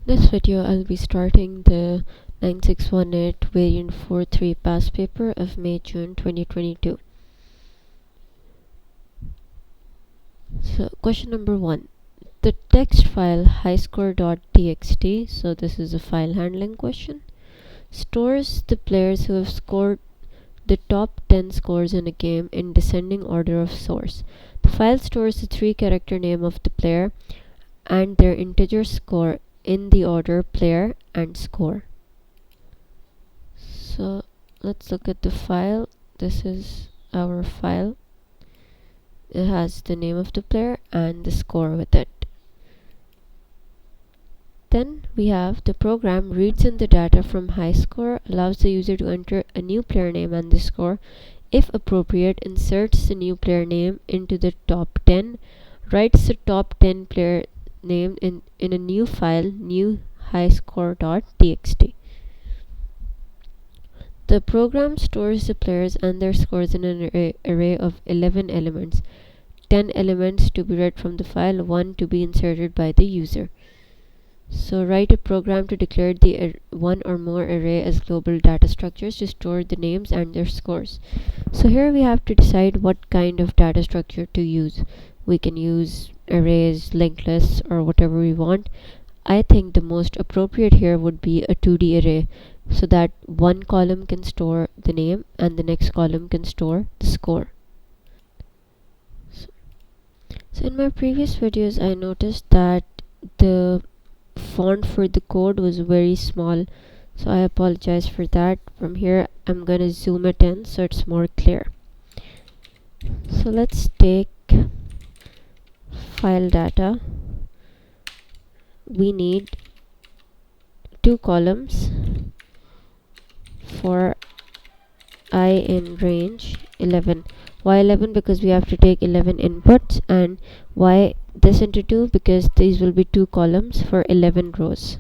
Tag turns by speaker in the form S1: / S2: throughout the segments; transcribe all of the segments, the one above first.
S1: This video I'll be starting the 9618 variant 43 past paper of May-June 2022. So question number 1. The text file highscore.txt, so this is a file handling question, stores the players who have scored the top 10 scores in a game in descending order of source. The file stores the 3-character name of the player and their integer score in the order player and score. So let's look at the file. This is our file. It has the name of the player and the score with it. Then we have the program reads in the data from highscore, allows the user to enter a new player name and the score. If appropriate, inserts the new player name into the top 10, writes the top 10 player name in a new file, new highscore.txt. The program stores the players and their scores in an array of 11 elements, 10 elements to be read from the file, 1 to be inserted by the user. So write a program to declare the one or more array as global data structures to store the names and their scores. So here we have to decide what kind of data structure to use. We can use arrays, linked lists, or whatever we want. I think the most appropriate here would be a 2D array, so that one column can store the name and the next column can store the score. So in my previous videos I noticed that the font for the code was very small, so I apologize for that. From here I'm gonna zoom it in so it's more clear. So let's take file data. We need 2 columns for I in range 11. Why 11? Because we have to take 11 inputs, and why this into 2? Because these will be 2 columns for 11 rows.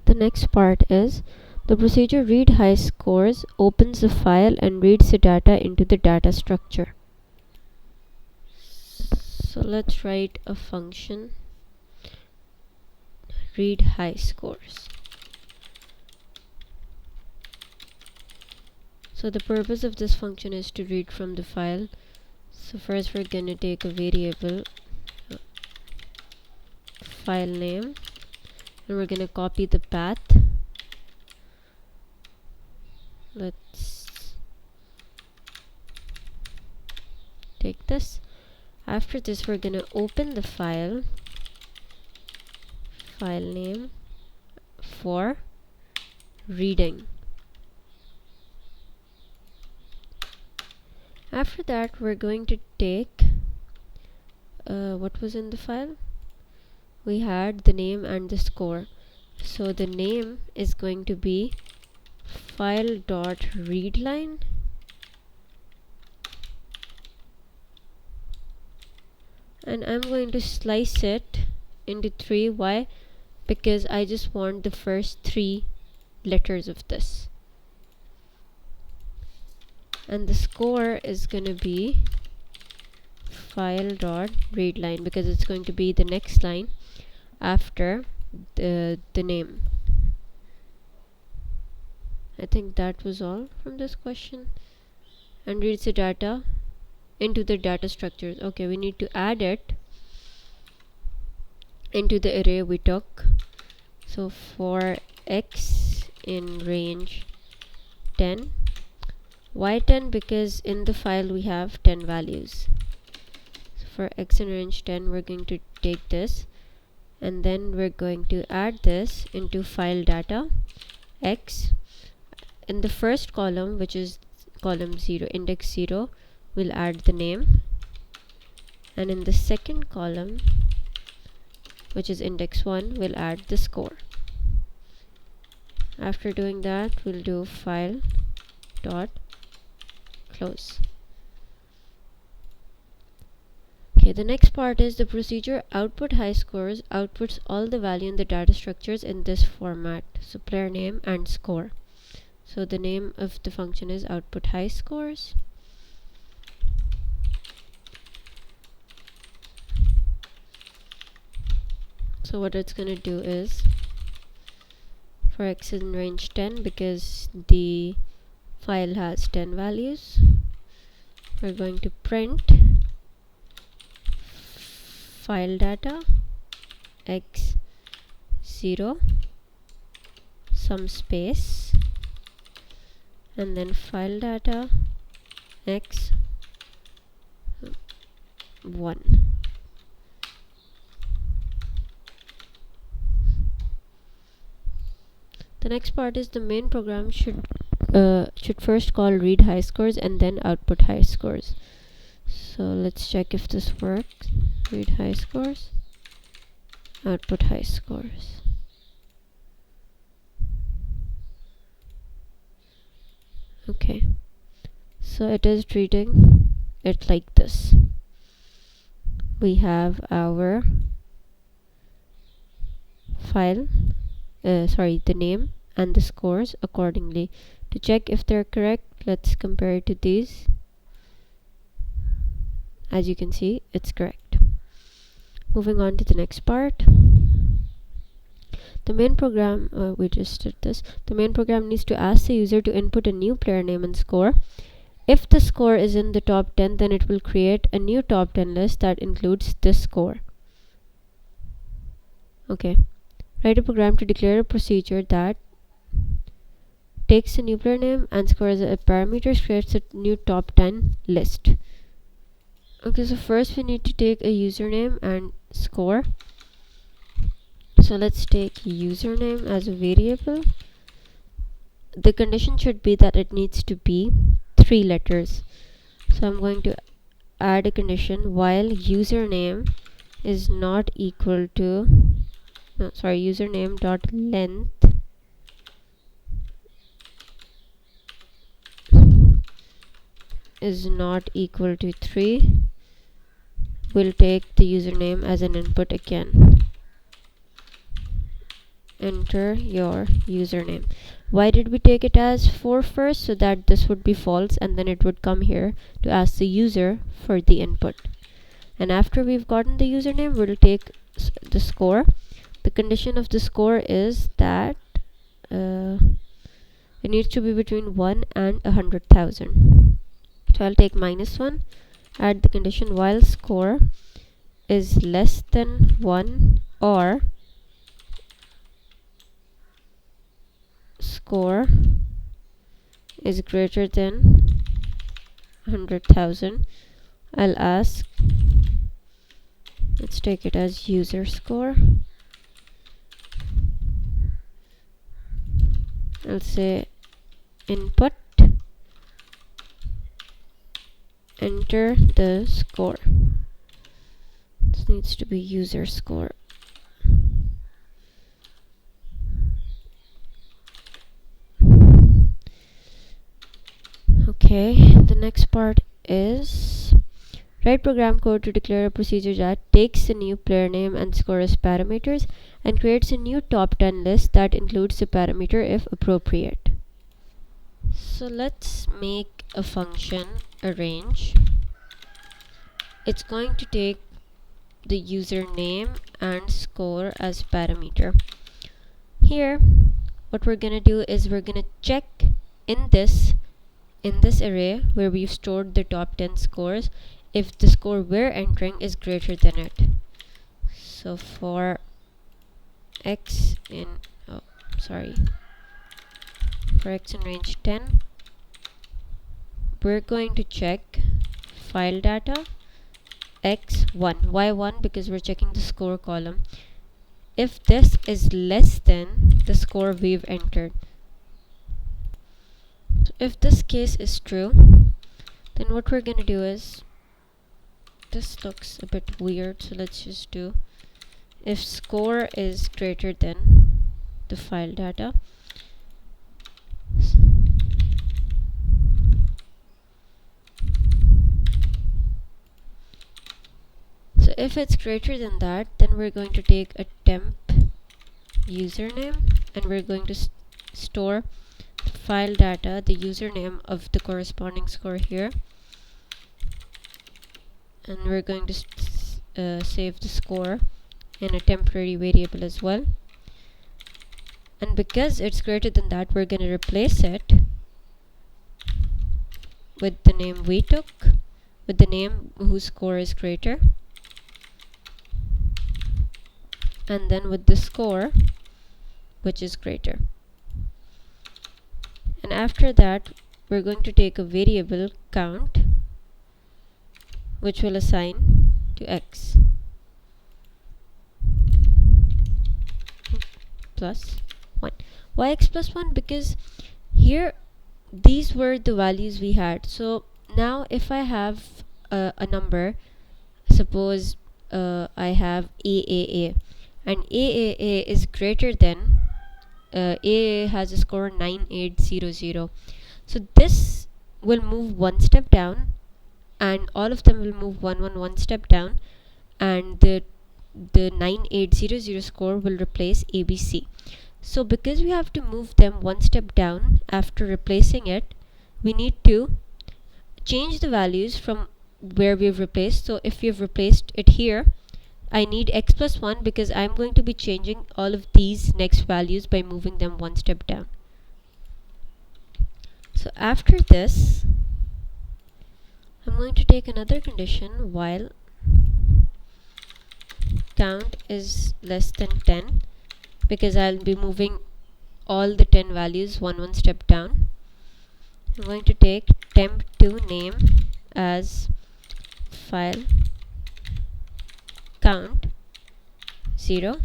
S1: The next part is the procedure read high scores opens the file and reads the data into the data structure. So let's write a function read high scores. So the purpose of this function is to read from the file. So first we're gonna take a variable file name and we're gonna copy the path. Let's take this. After this we're gonna open the file name for reading. After that we're going to take what was in the file? We had the name and the score. So the name is going to be file.readline and I'm going to slice it into 3. Why? Because I just want the first 3 letters of this. And the score is gonna be file.readline because it's going to be the next line after the name. I think that was all from this question. And reads the data into the data structures. Okay, we need to add it into the array we took. So for x in range 10, why 10? Because in the file we have 10 values. So for x in range 10 we're going to take this and then we're going to add this into file data x. In the first column, which is column 0, index 0, we'll add the name, and in the second column, which is index 1, we'll add the score. After doing that we'll do file dot close. Okay, the next part is the procedure output high scores outputs all the value in the data structures in this format, so player name and score. So the name of the function is output high scores. So what it's going to do is, for x in range 10, because the file has 10 values, we're going to print file data x 0 some space and then file data x 1. The next part is the main program should first call read high scores and then output high scores. So let's check if this works. Read high scores, output high scores. Okay, so it is treating it like this. We have our file, the name and the scores accordingly. To check if they're correct, let's compare it to these. As you can see, it's correct. Moving on to the next part. The main program, we just did this. The main program needs to ask the user to input a new player name and score. If the score is in the top 10, then it will create a new top 10 list that includes this score. Okay. Write a program to declare a procedure that takes a new player name and score as a parameter, creates a new top 10 list. Okay, so first we need to take a username and score. So let's take username as a variable. The condition should be that it needs to be 3 letters. So I'm going to add a condition while username is not equal to username dot length is not equal to 3. We'll take the username as an input again. Enter your username. Why did we take it as 4 first? So that this would be false and then it would come here to ask the user for the input. And after we've gotten the username, we'll take the score. The condition of the score is that it needs to be between 1 and 100,000. So I'll take -1, add the condition while score is less than 1 or score is greater than 100,000. I'll ask, let's take it as user score. I'll say input, enter the score. This needs to be user score. Okay, the next part is write program code to declare a procedure that takes a new player name and score as parameters and creates a new top 10 list that includes the parameter if appropriate. So let's make a function arrange. It's going to take the username and score as parameter. Here, what we're gonna do is we're gonna check in this array where we've stored the top 10 scores if the score we're entering is greater than it. So for x in range 10, we're going to check file data x1. Why 1? Because we're checking the score column. If this is less than the score we've entered, so if this case is true, then what we're gonna do is, this looks a bit weird, so let's just do if score is greater than the file data. So if it's greater than that, then we're going to take a temp username and we're going to store the file data, the username of the corresponding score here, and we're going to save the score in a temporary variable as well. And because it's greater than that, we're going to replace it with the name we took, with the name whose score is greater, and then with the score which is greater. And after that, we're going to take a variable count which will assign to x plus 1. Why x plus 1? Because here these were the values we had. So now if I have a number, suppose I have AAA, and AAA is greater than AAA has a score 9800. So this will move one step down, and all of them will move one step down, and the 9800 score will replace ABC. So because we have to move them one step down after replacing it, we need to change the values from where we've replaced. So if we've replaced it here, I need x plus 1 because I'm going to be changing all of these next values by moving them one step down. So after this, I'm going to take another condition while count is less than 10, because I'll be moving all the 10 values one step down. I'm going to take temp2 name as file count 0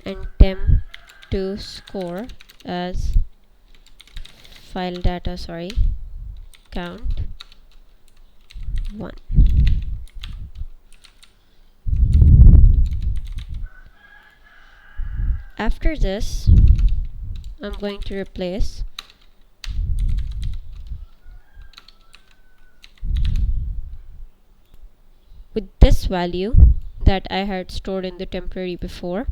S1: and temp2 score as file data count 1. After this, I'm going to replace with this value that I had stored in the temporary before.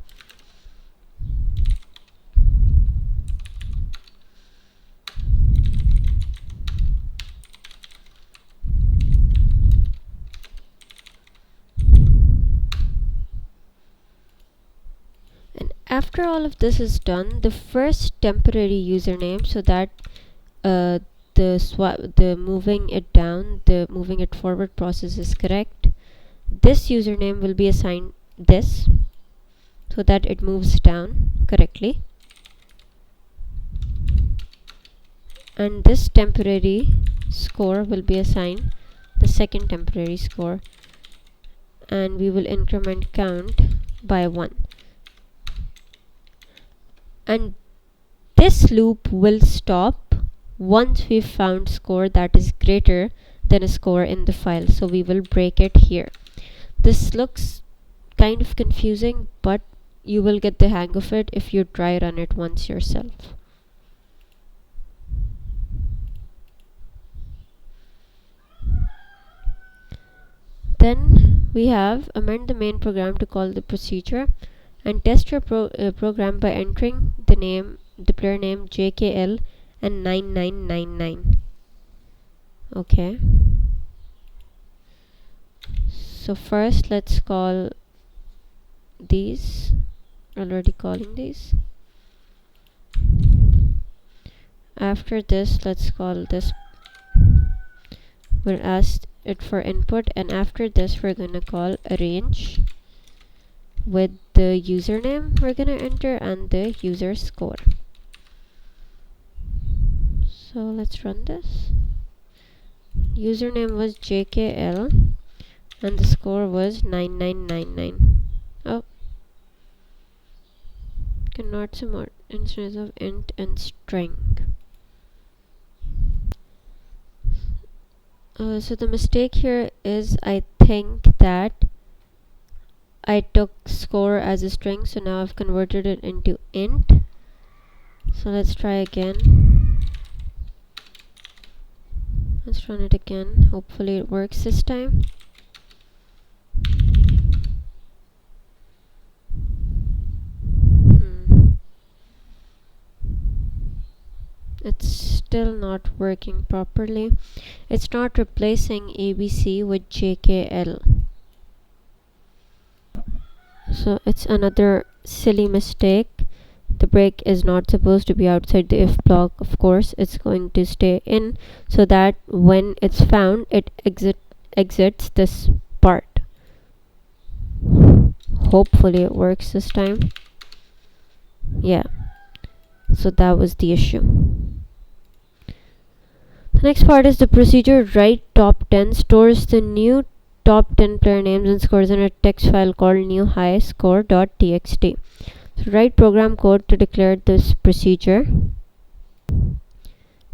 S1: And after all of this is done, the first temporary username, so that the moving it down, the moving it forward process is correct, this username will be assigned this, so that it moves down correctly. And this temporary score will be assigned the second temporary score, and we will increment count by 1. And this loop will stop once we've found score that is greater than a score in the file. So we will break it here. This looks kind of confusing, but you will get the hang of it if you try run it once yourself. Then we have amend the main program to call the procedure and test your program by entering the player name JKL and 9999. Okay. So first let's call these. Already calling these. After this, let's call this. We'll ask it for input, and after this we're gonna call arrange with the username we're gonna enter and the user score. So let's run this. Username was JKL and the score was 9999. Oh, cannot some instances of int and string. So the mistake here is, I think that I took score as a string, so now I've converted it into int. So let's try again. Let's run it again. Hopefully it works this time. It's still not working properly. It's not replacing ABC with JKL. So it's another silly mistake. The break is not supposed to be outside the if block. Of course, it's going to stay in, so that when it's found, it exits this part. Hopefully it works this time. Yeah, so that was the issue. The next part is the procedure write top 10 stores the new top 10 player names and scores in a text file called new high score.txt. So write program code to declare this procedure.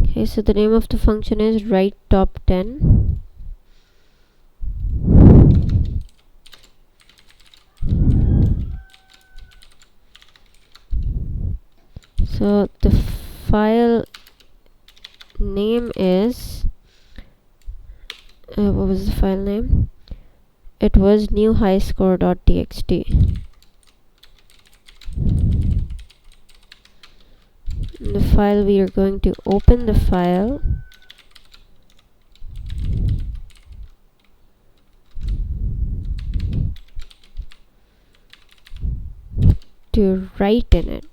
S1: Okay, so the name of the function is write top 10. So the file name is what was the file name? It was new high score.txt. In the file, we are going to open the file, to write in it.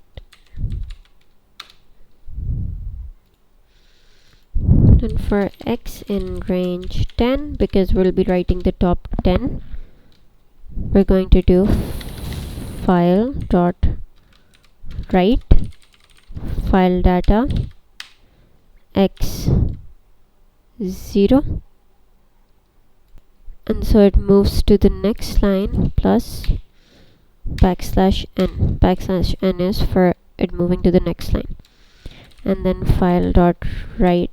S1: And for x in range 10, because we'll be writing the top 10, we're going to do file dot write file data x 0, and so it moves to the next line plus backslash n. Backslash n is for it moving to the next line, and then file dot write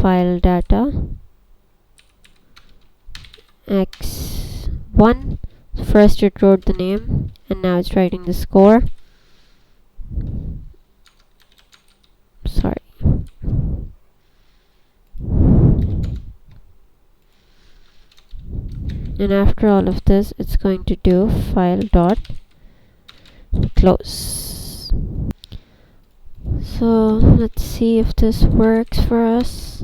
S1: file data x1. First it wrote the name and now it's writing the score. Sorry. And after all of this, it's going to do file dot close. So let's see if this works for us.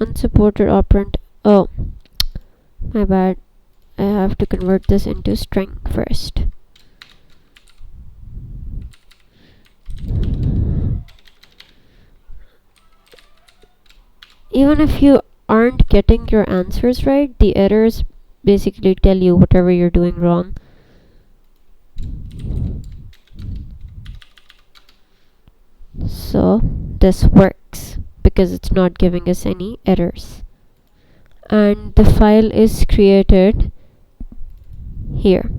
S1: Unsupported operand. Oh, my bad. I have to convert this into string first. Even if you aren't getting your answers right, the errors basically tell you whatever you're doing wrong. So this works because it's not giving us any errors. And the file is created here.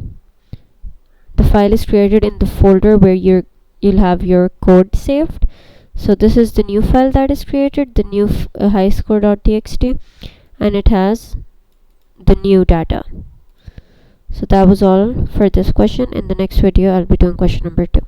S1: The file is created in the folder where you'll have your code saved. So this is the new file that is created, the new highscore.txt, and it has the new data. So that was all for this question. In the next video, I'll be doing question number 2.